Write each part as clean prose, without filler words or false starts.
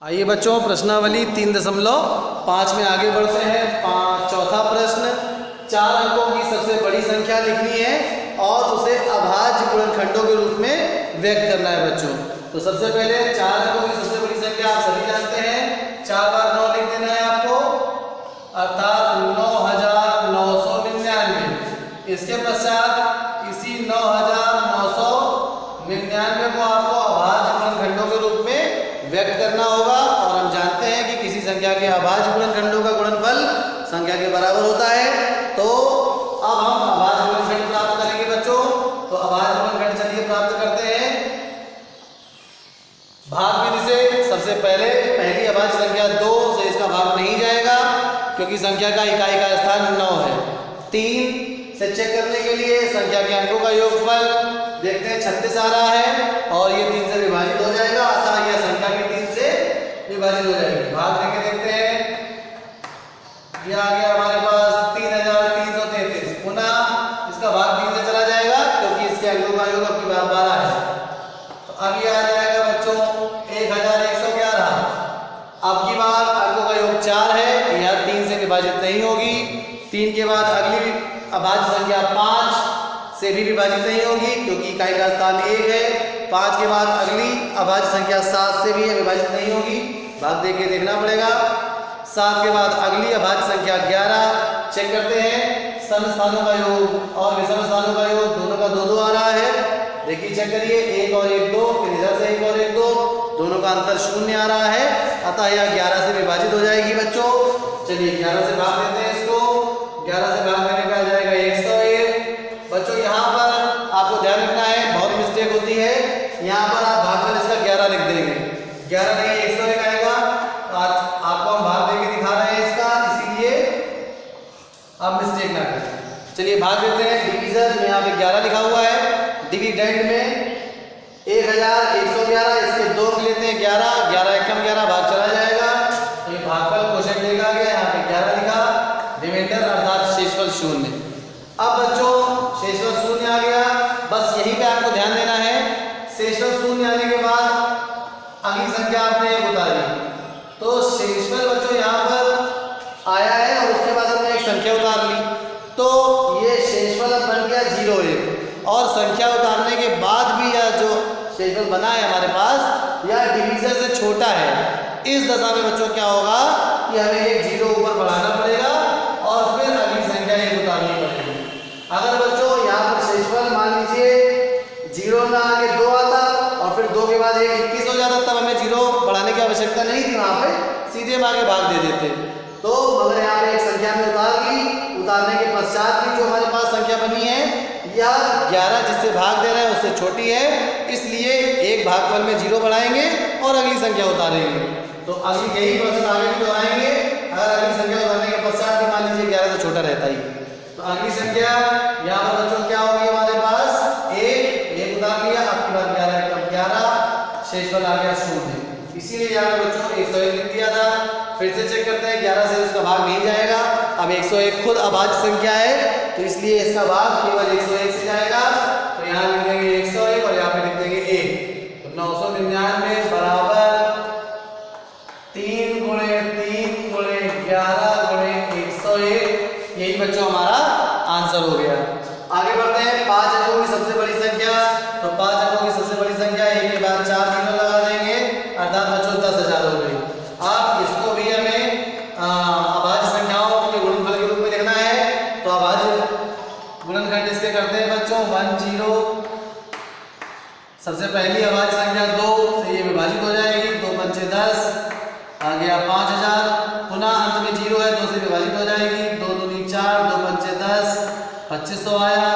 आइए बच्चों, प्रश्नावली 3.5 में आगे बढ़ते हैं। चौथा प्रश्न, 4 अंकों की सबसे बड़ी संख्या लिखनी है और उसे अभाज्य गुणनखंडों के रूप में व्यक्त करना है बच्चों। तो सबसे पहले 4 अंकों की सबसे बड़ी संख्या आप सभी जानते हैं, 4 बार 9 लिख देना है आपको, अर्थात 9999। इसके पश्चात इसी 9999 को आपको अभाज्य गुणनखंडों के रूप में व्यक्त करना होगा। और हम जानते हैं कि किसी संख्या के अभाज्य गुणनखंडों का गुणनफल संख्या के बराबर होता है। तो अब हम अभाज्य गुणनखंड प्राप्त करेंगे बच्चों। तो अभाज्य गुणनखंड चलिए प्राप्त करते हैं भाग विधि से। सबसे पहले पहली अभाज्य संख्या 2 से इसका भाग नहीं जाएगा क्योंकि संख्या का इकाई का स्थान 9 है। 3 से चेक करने के लिए संख्या के अंकों का योगफल देखते हैं, 36 आ रहा है और ये 3 से विभाजित हो जाएगा, अतः यह संख्या की 3 से विभाजित हो जाएगी। भाग देके देखते हैं, ये आ गया हमारे पास 3333। पुनः इसका भाग 3 से चला जाएगा क्योंकि इसके अंकों का योग अब की बार 12 है। तो अब ये आ जाएगा बच्चों 1111। अब की बार अंकों का योग 4 है, यह 3 से विभाजित नहीं होगी। 3 के बाद अगली अभाज्य संख्या 5 से भी विभाजित नहीं होगी क्योंकि इकाई का स्थान 1 है। 5 के बाद अगली अभाज्य संख्या 7 से भी विभाजित नहीं होगी, भाग देके देखना पड़ेगा। 7 के बाद अगली अभाज्य संख्या 11, चेक करते हैं सम स्थानों का योग और विषम स्थानों का योग दोनों का 2-2 आ रहा है। देखिए चेक करिए, 1 और 1 2, फिर इधर से 1 और 1 2, दोनों का अंतर 0 आ रहा है, अतः यह 11 से विभाजित हो जाएगी बच्चों। चलिए 11 से भाग देते हैं इसको। 11 से भाग देने पे आ जाएगा 101। बच्चों यहाँ पर आपको ध्यान रखना है, बहुत मिस्टेक होती है। यहाँ पर आप भागफल इसका 11 लिख देंगे, 11 नहीं 101 आएगा। आज आपको हम भाग देके दिखा रहे हैं इसका, इसीलिए आप मिस्टेक ना करें। चलिए भाग देते हैं। डिवीजन में यहाँ पे 11 लिखा हुआ है, डिविडेंड में 1111, इसके 2 लेते हैं 11, 11 एकम 11, भाग चला जाएगा। तो ये भागफल क्वेश्चन देखा गया, यहाँ पे 11 लिखा, रिमाइंडर अर्थात शेषफल 0। अब बच्चों शेषफल 0 आ गया, बस यहीं पे आपको ध्यान देना है। शेषफल 0 आने के बाद अगली संख्या आपने 1 उतारी, तो शेषफल बच्चों यहाँ पर आया है और उसके बाद हमने एक संख्या उतार ली, तो ये शेषफल अब बन गया 01। और संख्या उतारने के बाद भी यह जो शेषफल बना है हमारे पास, यह डिवीजन से छोटा है। इस दशा में बच्चों क्या होगा कि हमें एक 0 ऊपर बढ़ाना पड़ेगा और फिर अगली संख्या 1 उतारनी पड़ेगी। अगर बच्चों यहाँ पर शेषफल मान लीजिए 0 ना आगे 2 आता और फिर 2 के बाद 21 हो जाता, तब हमें 0 बढ़ाने की आवश्यकता नहीं थी, वहाँ पे सीधे हम आगे भाग दे देते। तो मगर यहाँ पे एक संख्या में उतार ली, उतारने के पश्चात भी जो हमारे पास संख्या बनी है यह 11 जिससे भाग दे रहे हैं उससे छोटी है, इसलिए एक भागफल में 0 बढ़ाएंगे और अगली संख्या उतारेंगे। तो अगली यही प्रोसेस आगे भी दोहराएंगे। अगर अगली संख्या उतारने के पश्चात भी मान लीजिए 11 से छोटा रहता ही, तो अगली संख्या यहाँ पर बच्चों क्या होगी हमारे पास 1 उतार लिया, आपकी बार 11 एकम 11, शेषफल आ गया 0। इसीलिए यहाँ पे बच्चों 101 लिख दिया था। फिर से चेक करते हैं, 11 से उसका भाग नहीं जाएगा। अब 101 खुद अभाज्य संख्या है, तो इसलिए इसका भाग केवल 101 से जाएगा। तो यहाँ लिख देंगे 101 और यहाँ पे लिख देंगे 1। तो 999 बराबर 3 × 3 × 11 × 101, यही बच्चों हमारा आंसर हो गया। आगे बढ़ते हैं। 5 अंकों की सबसे बड़ी संख्या, तो 5 अंकों की सबसे बड़ी संख्या 1 के बाद 4 जीरो लगा देंगे, अर्थात बच्चों 10,000 हो गई। अब इसको भी हमें अभाज्य संख्याओं के गुणनफल के रूप में लिखना है, तो अभाज्य गुणनखंड इसके करते हैं बच्चों 10। सबसे पहली अभाज्य संख्या 2 से ये विभाजित हो जाएगी, 2 पंचे 10, आ गया 5000। पुनः अंत में 0 है, 2 से विभाजित हो जाएगी, 2 दूनी 4, 2 पंचे 10, 2500 आया।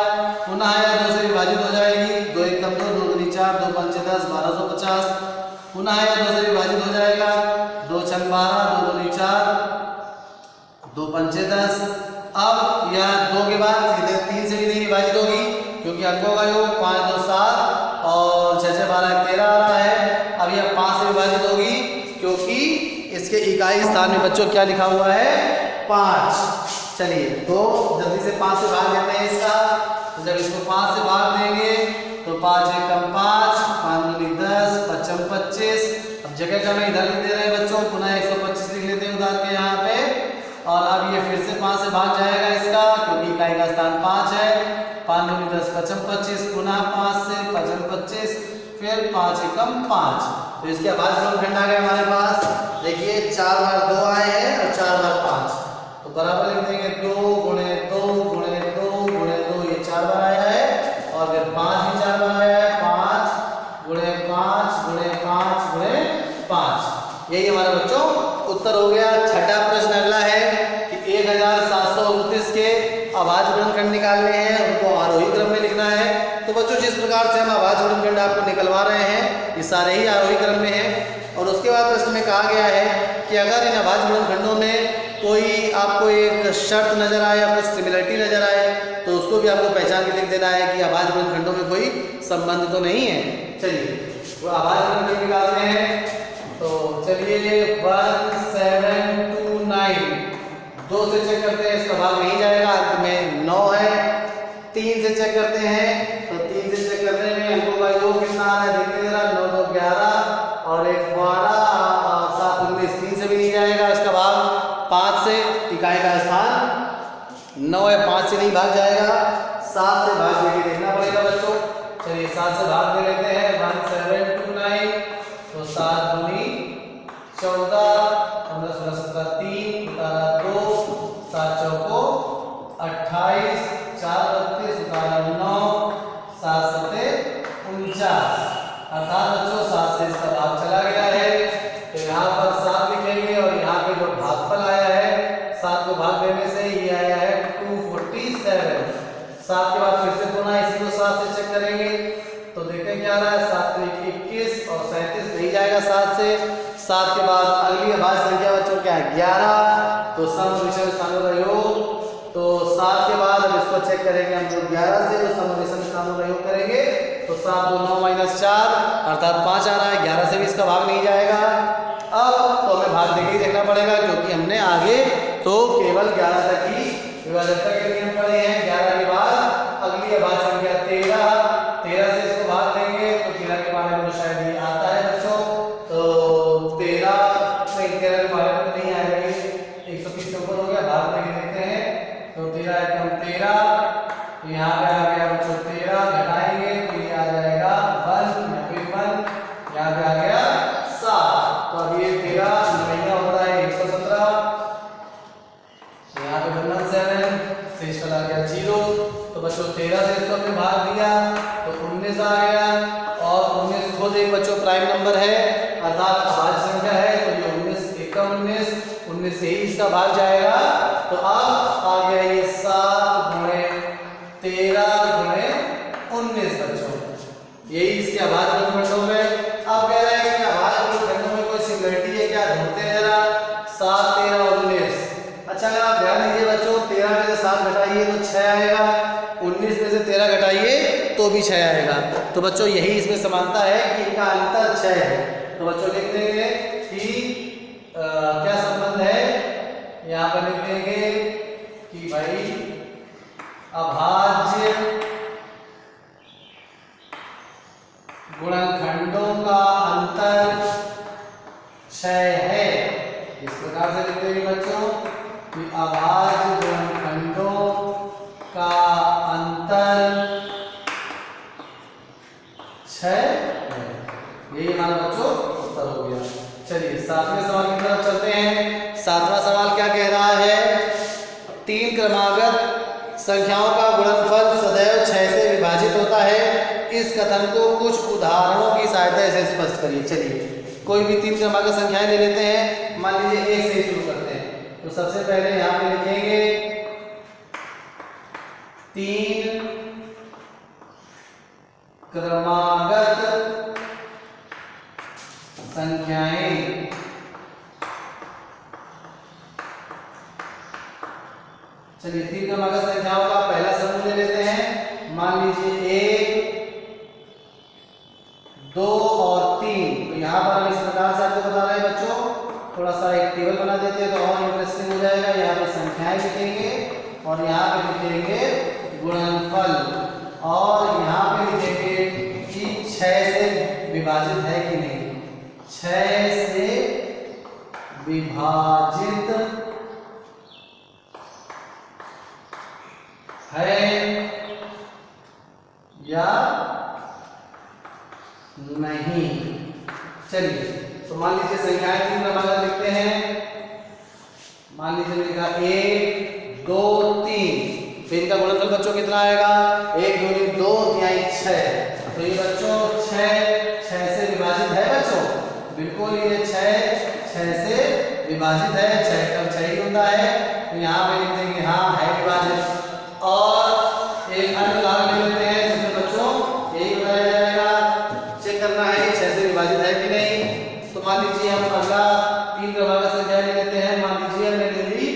पुनः आया 2 से विभाजित हो जाएगी, 2 एकम 2, 2 दूनी 4, 2 पंचे 10, 1250। पुनः आया 2 से विभाजित हो जाएगा, 2 छंग 12, 2 दूनी 4, 2 पंचे 10। अब यह 2 के बाद सीधे 3 से भी नहीं विभाजित होगी क्योंकि अंकों का योग 5 2 7 और 6 6 12 13 आ रहा है। अब यह 5 से विभाजित होगी क्योंकि इसके इकाई स्थान में बच्चों क्या लिखा हुआ है 5। चलिए तो जल्दी से 5 से भाग देते हैं इसका। तो जब इसको 5 से भाग देंगे तो 5 एकम 5, 5 दूनी 10, 5 25। अब जगह का मैं इधर लिख दे रहे हैं का स्थान 5 है, 5 दूनी 10 पचम 25, पुनः 5 से पचम 25, फिर 5 एकम 5। तो इसके बाद गुणनखंड आ गया हमारे पास। देखिए 4 बार 2 आए हैं और 4 बार 5, तो बराबर लिख देंगे 2 गुणे 2 गुणे 2 गुणे 2, ये 4 बार आया है, और फिर 5 भी 4 बार आया है, 5 गुणे 5 गुणे 5 गुणे 5। यही हमारा बच्चों उत्तर हो गया। छठा प्रश्न अगला है कि 1729 के अभाज्य गुणनखंड निकालने हैं, उनको आरोही क्रम में लिखना है। तो बच्चों जिस प्रकार से हम अभाज्य गुणनखंड आपको निकलवा रहे हैं, ये सारे ही आरोही क्रम में हैं। और उसके बाद प्रश्न में कहा गया है कि अगर इन अभाज्य गुणनखंडों में कोई आपको एक शर्त नजर आए या कुछ सिमिलरिटी नजर आए, तो उसको भी आपको पहचान के लिख देना है कि अभाज्य गुणनखंडों में कोई संबंध तो नहीं है। चलिए वो अभाज्य गुणनखंड निकालते हैं। तो चलिए 1729 2 से चेक करते हैं, इसका भाग नहीं जाएगा, अंत में 9 है। 3 से चेक करते हैं, तो 3 से चेक करने में अंकों का योग कितना आ रहा है देखते जरा, 9 2 11 और 1 12 7 19, 3 से भी नहीं जाएगा। इसका भाग 5 से, इकाई का स्थान 9 है, 5 से नहीं भाग जाएगा, 7 से भाग देके देखना पड़ेगा बच्चों। चलिए 7 से भाग दे लेते हैं। 1729, तो 7 दूनी 14, 15 16 17 3 2 7 चौको 28, 4 32 9 7 7 49, अर्थात बच्चों 7 से इसका भाग चला गया है। तो यहाँ पर 7 लिखेंगे और यहाँ पे जो भागफल आया है 7 को भाग देने से ये आया है 247। 7 के बाद फिर से पुनः इसी को 7 से चेक करेंगे, तो देखते क्या आ रहा है, 7 में 21 और 37 नहीं जाएगा 7 से। 7 के बाद अगली अभाज्य संख्या बच्चों क्या है 11, तो सम विषम स्थानों का योग। तो 7 के बाद अब इसको चेक करेंगे हम, जो 11 से जो सम विषम स्थानों का योग करेंगे, तो 7 2 9 -4 अर्थात 5 आ रहा है, 11 से भी इसका भाग नहीं जाएगा। अब तो हमें भाग देके ही देखना पड़ेगा, क्योंकि हमने आगे तो केवल 11 तक ही विभाजकता के नियम पढ़े हैं। 11 के बाद अगली अभाज्य संख्या 13 से इसको भाग देंगे, तो 13 के बारे में शायद ये आता है बच्चों, तो 13 के बारे में नहीं आएगा, 130 से ऊपर हो गया, भाग देके देखते हैं। तो 13 एकम 13, यहाँ पे आ गया बच्चों 13, घटाएंगे तो ये आ जाएगा 1, यहाँ पे 1, यहाँ पे आ गया 7। तो अब ये 13 9 होता है 117, यहाँ पे 17 शेष चला गया 0। तो बच्चों 13 से इसको हमने भाग दिया तो 19 आ गया, और 19 खुद एक बच्चों प्राइम नंबर है, अर्थात अभाज्य संख्या है, तो ये 19 एकम 19 से ही इसका भाग जाएगा। तो अब आ गया ये 7 गुणे 13 गुणे 19 बच्चों, यही इसके अभाज्य गुणनखंडों में। अब कह रहे हैं कि अभाज्य गुणनखंडों में कोई सिमिलरिटी है क्या, ढूंढते हैं जरा। 7 13 19, अच्छा अगर आप ध्यान दीजिए बच्चों, 13 में से 7 घटाइए तो 6 आएगा, 19 में से 13 घटाइए तो भी 6 आएगा। तो बच्चों यही इसमें समानता है कि इनका अंतर 6 है। तो बच्चों लिख देंगे कि क्या संबंध है, यहाँ पर लिख देंगे कि भाई अभाज्य गुणनखंडों का अंतर 6 है। इस प्रकार से लिख देंगे बच्चों कि अभाज्य गुणनखंडों का अंतर 6 है। यही हमारा बच्चों उत्तर हो गया। चलिए 7वें सवाल की तरफ चलते हैं। 7वां सवाल क्या कह रहा है, 3 क्रमागत संख्याओं का गुणनफल सदैव 6 से विभाजित होता है, इस कथन को कुछ उदाहरणों की सहायता से स्पष्ट करिए। चलिए कोई भी 3 क्रमागत संख्याएं ले लेते हैं, मान लीजिए 1 से ही शुरू करते हैं। तो सबसे पहले यहाँ पे लिखेंगे 3 क्रमागत संख्याएं। चलिए 3 क्रमागत संख्याओं का पहला समूह ले लेते हैं, मान लीजिए 1 2 और 3। तो यहाँ पर हम इस प्रकार से आपको बता रहे हैं बच्चों, थोड़ा सा एक टेबल बना देते हैं तो और इंटरेस्टिंग हो जाएगा। यहाँ पे संख्याएं लिखेंगे और यहाँ पे लिखेंगे गुणनफल, और यहाँ पे लिखेंगे कि 6 से विभाजित है कि नहीं। 6 से विभाजित है या नहीं। चलिए तो मान लीजिए संख्याएं 3 क्रमांक लिखते हैं। मान लीजिए मैंने लिखा 1 2 3, तो इनका गुणनफल बच्चों कितना आएगा? 1 दूनी 2 तिहाई 6। तो ये बच्चों 6 से विभाजित है बच्चों, बिल्कुल ये 6 से विभाजित है। 6 कब 6 ही होता है, तो यहाँ पे लिख देंगे हाँ है विभाजित। और एक अन्य उदाहरण ले लेते हैं जिसमें बच्चों यही बताया जाएगा, चेक करना है 6 से विभाजित है कि नहीं। तो मान लीजिए हम अगला 3 क्रमांक संख्या ले लेते हैं। मान लीजिए हमने ले ली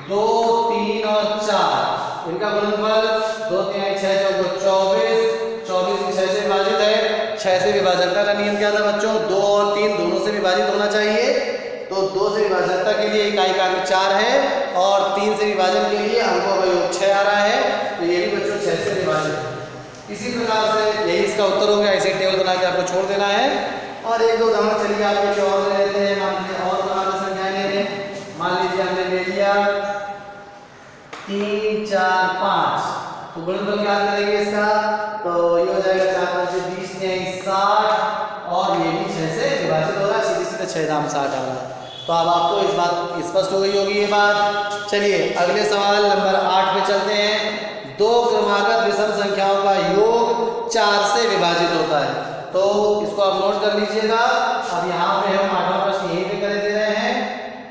2 3 और 4, इनका गुणनफल 2 तिहाई 6 चौको 24, 24 6 से विभाजित है। 6 से विभाजकता का नियम क्या था बच्चों? 2 और 3 दोनों से विभाजित होना चाहिए। तो 2 से विभाजकता के लिए इकाई का अंक 4 है और 3 से विभाजन के लिए अंकों का योग 6 आ रहा है। तो ये भी बच्चों 6 से विभाजित है। इसी प्रकार से यही इसका उत्तर हो गया। ऐसे टेबल बना के आपको छोड़ देना है। और एक दो उदाहरण चलिए आपके लिए और ले लेते हैं। मान लीजिए और क्रमांक संख्याएं ले लें। मान लीजिए हमने ले लिया 3 4 5, तो गुणनफल क्या करेंगे इसका? तो ये हो जाएगा 4 5 से 20 तिहाई 60, और ये भी 6 से विभाजित हो रहा है। सीधे सीधे 6 दाम 60 आ रहा है। तो अब आपको इस बात स्पष्ट हो गई होगी ये बात। चलिए अगले सवाल नंबर 8 पे चलते हैं। 2 क्रमागत विषम संख्याओं का योग 4 से विभाजित होता है। तो इसको आप नोट कर लीजिएगा। अब यहाँ पे हम 8वां प्रश्न यहीं पे कर दे रहे हैं।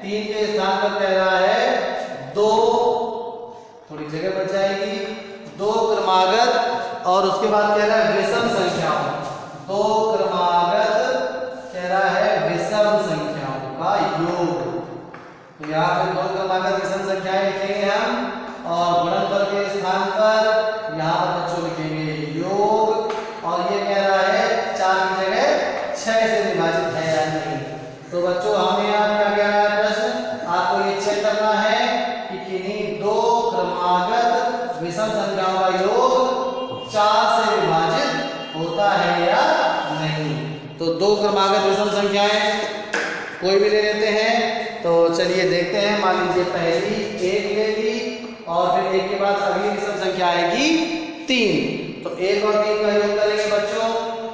3 के स्थान पर कह रहा है 2, थोड़ी जगह बच जाएगी, 2 क्रमागत और उसके बाद कह रहा है विषम संख्याओं। 2 क्रमागत कह रहा है विषम संख्याओं का योग। तो यहाँ पे 2 क्रमागत विषम संख्याएं लिखेंगे हम, और गुणनफल के स्थान पर यहाँ पर बच्चों लिखेंगे योग। और ये कह रहा है 4 की जगह 6 से विभाजित है या नहीं। तो बच्चों हमें यहाँ क्या कह रहा है प्रश्न? आपको ये चेक करना है कि किन्हीं 2 क्रमागत विषम संख्याओं का योग 4 से विभाजित होता है या नहीं। तो 2 क्रमागत विषम संख्याएं कोई भी ले लेते हैं। तो चलिए देखते हैं। मान लीजिए पहली 1 ले ली, और फिर 1 के बाद अगली विषम संख्या आएगी 3। तो 1 और 3 का योग करेंगे बच्चों,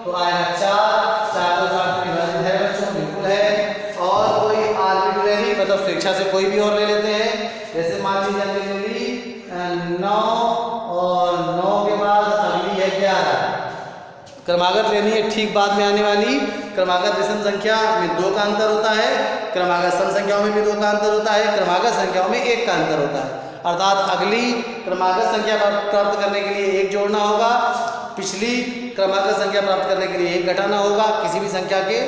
तो आएगा 4। 4 तो 4 से विभाजित है बच्चों, बिल्कुल है। और कोई आर्बिट्रेरी मतलब स्वेच्छा से कोई भी और ले लेते हैं। जैसे मान लीजिए हमने ले ली 9, और 9 के बाद अगली है 11। क्रमागत लेनी है ठीक बाद में आने वाली। क्रमागत विषम संख्या में 2 का अंतर होता है, क्रमागत सम संख्याओं में भी 2 का अंतर होता है, क्रमागत संख्याओं में 1 का अंतर होता है। अर्थात अगली क्रमागत संख्या प्राप्त करने के लिए 1 जोड़ना होगा, पिछली क्रमागत संख्या प्राप्त करने के लिए 1 घटाना होगा किसी भी संख्या के,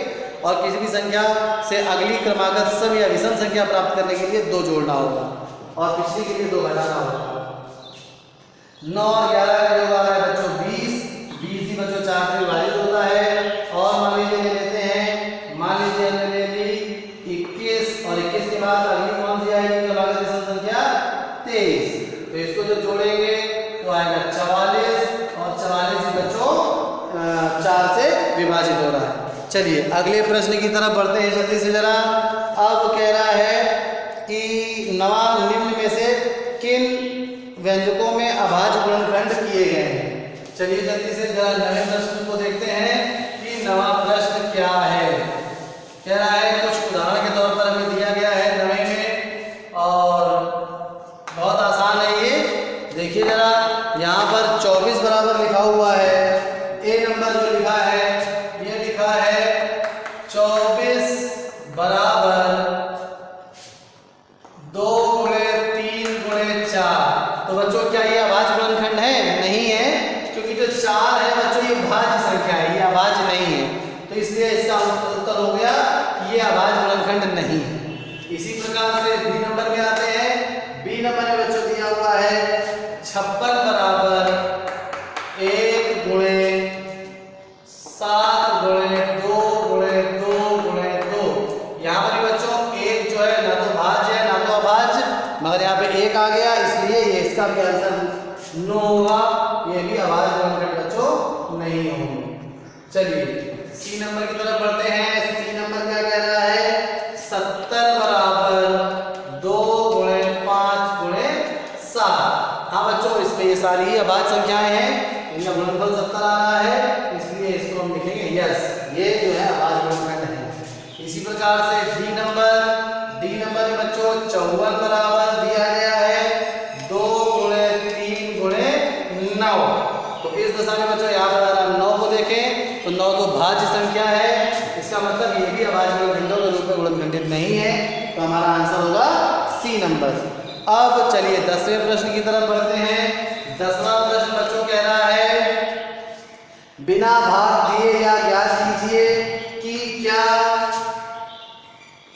और किसी भी संख्या से अगली क्रमागत सम या विषम संख्या प्राप्त करने के लिए 2 जोड़ना होगा, और पिछली के लिए 2 घटाना होगा। 9 और 11 का योग आ रहा है बच्चों 20। 20 ही बच्चों 4 से विभाजित होता है। और मान लीजिए ले लेते हैं, मान लीजिए हमने ले ली 21, और 21 के बाद अगली कौन सी आएगी क्रमागत विषम संख्या? 23। तो इसको जब जोड़ेंगे तो आएगा 44, और 44 ही बच्चों 4 से विभाजित हो रहा है। चलिए अगले प्रश्न की तरफ बढ़ते हैं जल्दी से जरा। अब कह रहा है कि नवा निम्न में से किन व्यंजकों में अभाज्य गुणनखंड किए गए हैं। चलिए जल्दी से जरा नए प्रश्न को देखते हैं कि नवा प्रश्न क्या है। कह रहा है कुछ उदाहरण के तौर पर हमें दिया गया है नए में, और बहुत आसान है ये। देखिए जरा यहाँ पर 24 बराबर लिखा हुआ है। ए नंबर जो लिखा है ये लिखा है 24 बराबर 2 × 3 × 4। तो बच्चों क्या ये अभाज्य गुणनखंड है? नहीं है, क्योंकि जो 4 है बच्चों ये भाज्य संख्या है, ये अभाज्य नहीं है। तो इसलिए इसका उत्तर हो गया कि ये अभाज्य गुणनखंड नहीं है। इसी प्रकार से बी नंबर में आते हैं। बी नंबर में बच्चों दिया हुआ है 56 बराबर 1 × 7 × 2 × 2 × 2। यहाँ पर बच्चों 1 जो है ना तो भाज्य है ना तो अभाज्य, मगर यहाँ पे 1 आ गया, इसलिए ये इसका भी आंसर नो होगा। ये भी अभाज्य गुणनखंड बच्चों नहीं होंगे। चलिए सी नंबर की तरफ बढ़ते हैं। सी नंबर क्या कह रहा है? 70 बराबर 2 × 5 × 7। हाँ बच्चों इसमें ये सारी ही अभाज्य संख्याएं हैं, इनका गुणनफल 70 आ रहा है, इसलिए इसको हम लिखेंगे यस, ये जो है अभाज्य गुणनखंड है। इसी प्रकार से डी नंबर में बच्चों 54 बराबर दिया गया है 2 गुणे 3 गुणे 9। तो इस दशा में बच्चों यहाँ पर अगर 9 को देखें तो 9 तो भाज्य संख्या है, इसका मतलब ये भी अभाज्य गुणनखंडों के रूप में गुणनखंडित नहीं है, तो हमारा आंसर होगा सी नंबर। अब चलिए 10वें प्रश्न की तरफ बढ़ते हैं। 10वां प्रश्न बच्चों कह रहा है बिना भाग दिए या ज्ञात कीजिए कि क्या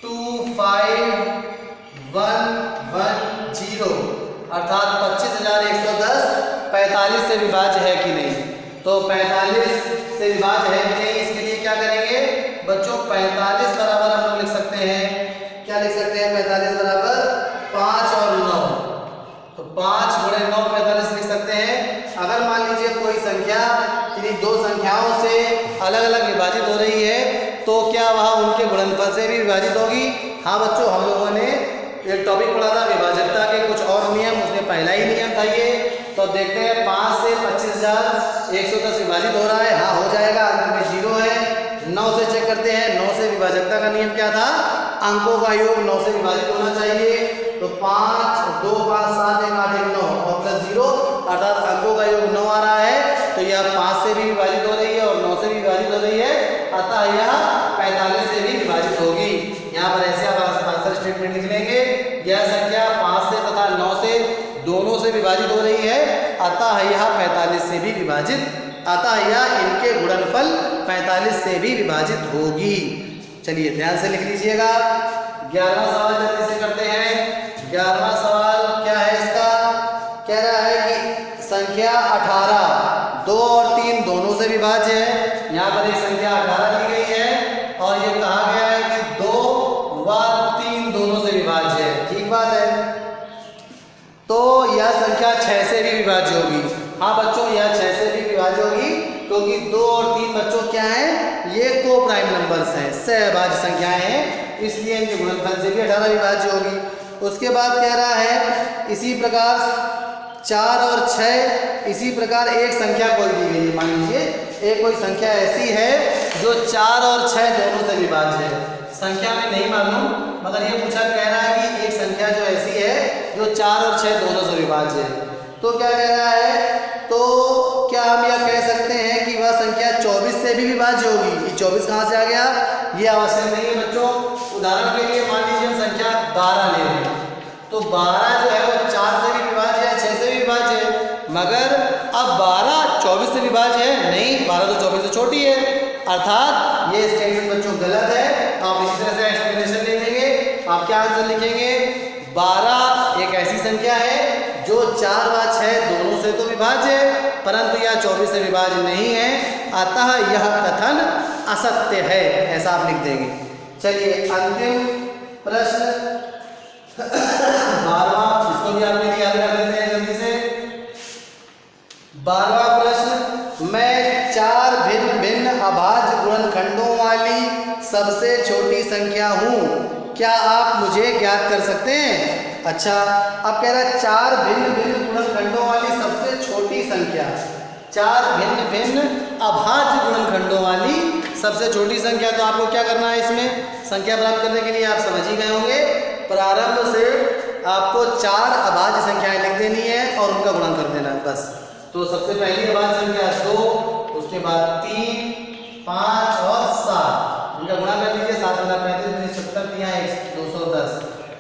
25110 अर्थात 25,110 45 से विभाज्य है कि नहीं। तो 45 से विभाज्य है कि नहीं, इसके लिए क्या करेंगे बच्चों, 45 बराबर हम लोग लिख सकते हैं, क्या लिख सकते हैं, 45 बराबर 5 और 9, तो 5 गुणे 9 45 लिख सकते हैं। अगर मान लीजिए कोई संख्या किन्हीं दो संख्याओं से अलग अलग विभाजित हो रही है तो क्या वह उनके गुणनफल से भी विभाजित होगी। हाँ बच्चों, हम लोगों ने एक टॉपिक पढ़ा था विभाजकता के कुछ और नियम, उसमें पहला ही नियम था ये। तो अब देखते हैं 5 से 25,110 विभाजित हो रहा है, हाँ हो जाएगा, अंत में 0 है। 9 से चेक करते हैं, 9 से विभाजकता का नियम क्या था, अंकों का योग 9 से विभाजित होना चाहिए। तो 5 2 5 7 1 8 1 9 और प्लस 0 अर्थात अंकों का योग 9 आ रहा है, तो यह 5 से भी विभाजित हो रही है और 9 से भी विभाजित हो रही है, अतः यह 45 से भी विभाजित होगी। यहाँ पर ऐसे आप आंसर स्टेटमेंट लिख लेंगे, यह संख्या 5 से तथा 9 से दोनों से विभाजित हो रही है, अतः यह 45 से भी विभाजित, अतः यह इनके गुणनफल 45 से भी विभाजित होगी। चलिए ध्यान से लिख लीजिएगा। 11वां सवाल जल्दी से करते हैं। 11वां सवाल क्या है इसका, कह रहा है कि संख्या 18 2 और 3 दोनों से विभाज्य है। यहाँ पर एक संख्या 18 दी गई है और ये कहा गया है कि 2 व 3 दोनों से विभाज्य है, ठीक बात है। तो यह संख्या 6 से भी विभाज्य होगी। हाँ बच्चों, यह 6 से भी विभाज्य होगी क्योंकि 2 और 3 बच्चों क्या हैं, ये को प्राइम नंबर्स हैं, सहभाज्य संख्याएं हैं, इसलिए इनके गुणनफल से भी 18 विभाज्य होगी। उसके बाद कह रहा है इसी प्रकार 4 और 6 इसी प्रकार एक संख्या कोई दी गई है, मान लीजिए एक कोई संख्या ऐसी है जो 4 और 6 दोनों से विभाज्य है। संख्या में नहीं मालूम, मगर ये पूछा कह रहा है कि एक संख्या जो ऐसी है जो 4 और 6 दोनों से विभाज्य है, तो क्या कह रहा है, तो क्या हम यह कह सकते हैं कि वह संख्या 24 से भी विभाज्य होगी। ये 24 कहाँ से आ गया, ये आवश्यक नहीं है बच्चों। उदाहरण के लिए मान लीजिए हम संख्या 12 ले लें, तो 12 जो है वो 4 से भी विभाज्य है, 6 से भी विभाज्य है, मगर अब 12 24 से विभाज्य है नहीं, 12 तो 24 से छोटी है, अर्थात ये स्टेटमेंट बच्चों गलत है। आप इसी तरह से एक्सप्लेनेशन ले देंगे, आप क्या आंसर लिखेंगे, 12 एक ऐसी संख्या है जो 4 व 6 दोनों से तो विभाज्य है, परंतु यह 24 से विभाज्य नहीं है, अतः यह कथन असत्य है, ऐसा आप लिख देंगे। चलिए अंतिम प्रश्न 12वां, इसको भी आपके लिए याद कर लेते हैं जल्दी से। 12वां प्रश्न, मैं 4 भिन्न भिन्न अभाज्य गुणनखंडों वाली सबसे छोटी संख्या हूँ, क्या आप मुझे ज्ञात कर सकते हैं। अच्छा, अब कह रहा है 4 भिन्न भिन्न गुणनखंडों वाली सबसे छोटी संख्या, 4 भिन्न भिन्न अभाज्य गुणनखंडों वाली सबसे छोटी संख्या। तो आपको क्या करना है, इसमें संख्या प्राप्त करने के लिए आप समझ ही गए होंगे, प्रारंभ से आपको 4 अभाज्य संख्याएं लिख देनी है और उनका गुणन कर देना है बस। तो सबसे पहली अभाज्य संख्या 2, उसके बाद 3 5 और 7, इनका गुणा कर लीजिए, 7 × 35 70 210,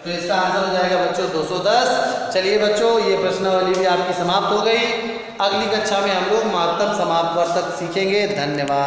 तो इसका आंसर हो जाएगा बच्चों 210। चलिए बच्चों, ये प्रश्नावली भी आपकी समाप्त हो गई। अगली कक्षा में हम लोग मातम समाप्त तक सीखेंगे। धन्यवाद।